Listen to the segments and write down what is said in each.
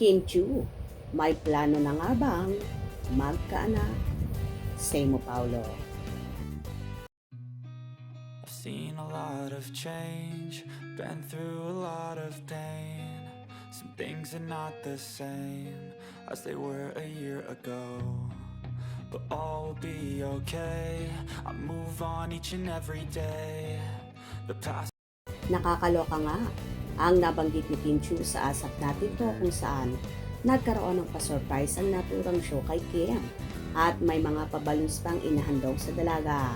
Kim Chu, may plano na nga bang magkaanak? Say mo, Paulo. I've seen a lot of change, been through a lot of pain. Some things are not the same as they were a year ago, but all will be okay. I move on each and every day. The past. Nakakaloka nga ang nabanggit ni Kim Chu sa asap natin to kung saan nagkaroon ng pa-surprise ang naturang show kay Kim at may mga pabalons pang inahandog sa dalaga.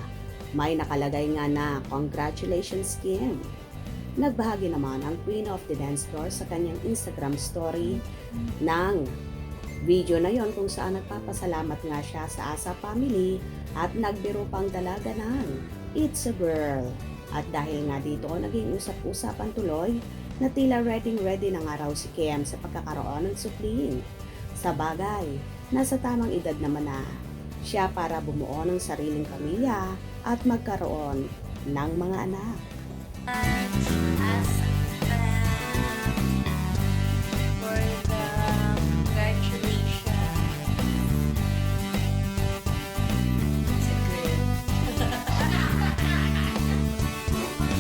May nakalagay nga na congratulations Kim. Nagbahagi naman ang Queen of the Dance Floor sa kanyang Instagram story ng video na yon kung saan nagpapasalamat nga siya sa Asa family at nagbiro pang dalaga ng It's a Girl. At dahil nga dito, naging usap-usapan tuloy na tila ready na nga raw si Kim sa pagkakaroon ng supling. Sa bagay, nasa tamang edad naman na siya para bumuo ng sariling pamilya at magkaroon ng mga anak. For the congratulations.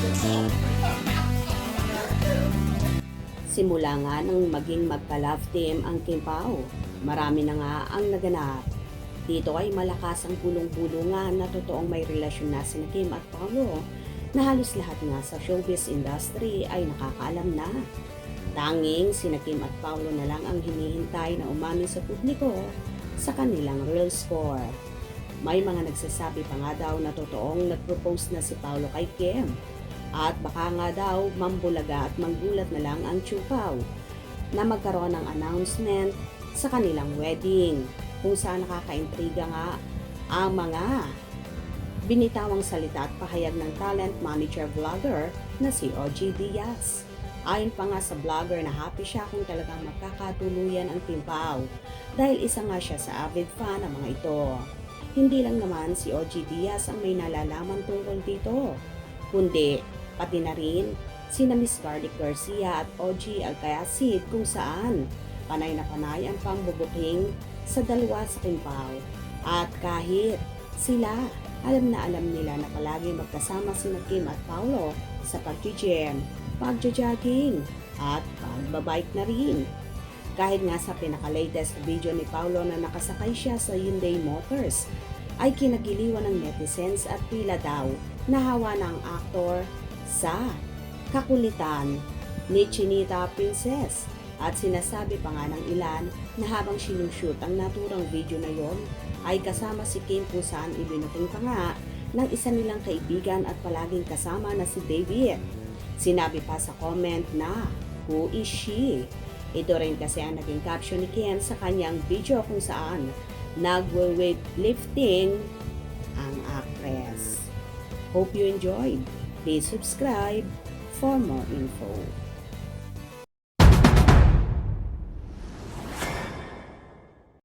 It's a girl. Simula nga nang maging magka-love team ang Kim Pao, marami na nga ang naganap. Dito ay malakas ang bulong-bulungan na totoong may relasyon na sina Kim at Paulo na halos lahat nga sa showbiz industry ay nakakaalam na. Tanging sina Kim at Paulo na lang ang hinihintay na umamin sa publiko sa kanilang real score. May mga nagsasabi pa nga daw na totoong nag-propose na si Paulo kay Kim. At baka nga daw mambulaga at manggulat na lang ang Chupaw na magkaroon ng announcement sa kanilang wedding kung saan nakakaintriga nga ang mga binitawang salita at pahayag ng talent manager vlogger na si OG Diaz. Ayon pa nga sa vlogger na happy siya kung talagang magkakatuluyan ang Chupaw dahil isa nga siya sa avid fan ng mga ito. Hindi lang naman si OG Diaz ang may nalalaman tungkol dito, kundi pati na rin sina Miss Garlic Garcia at OG Alcacid kung saan panay na panay ang pambubuking sa dalawa sa Kimpaw. At kahit sila, alam na alam nila na palagi magkasama sina Kim at Paulo sa pag-gym, pag-jogging at pagbabike na rin. Kahit nga sa pinaka-latest video ni Paulo na nakasakay siya sa Hyundai Motors, ay kinagiliwan ng netizens at tila daw nahawa ng aktor sa kakulitan ni Chinita Princess. At sinasabi pa nga ng ilan na habang sinushoot ang naturang video na yon ay kasama si Kim kung saan ibinuking pa nga ng isa nilang kaibigan at palaging kasama na si David. Sinabi pa sa comment na, who is she? Ito rin kasi ang naging caption ni Kim sa kanyang video kung saan nag-weightlifting ang actress. Hope you enjoyed. Please subscribe for more info.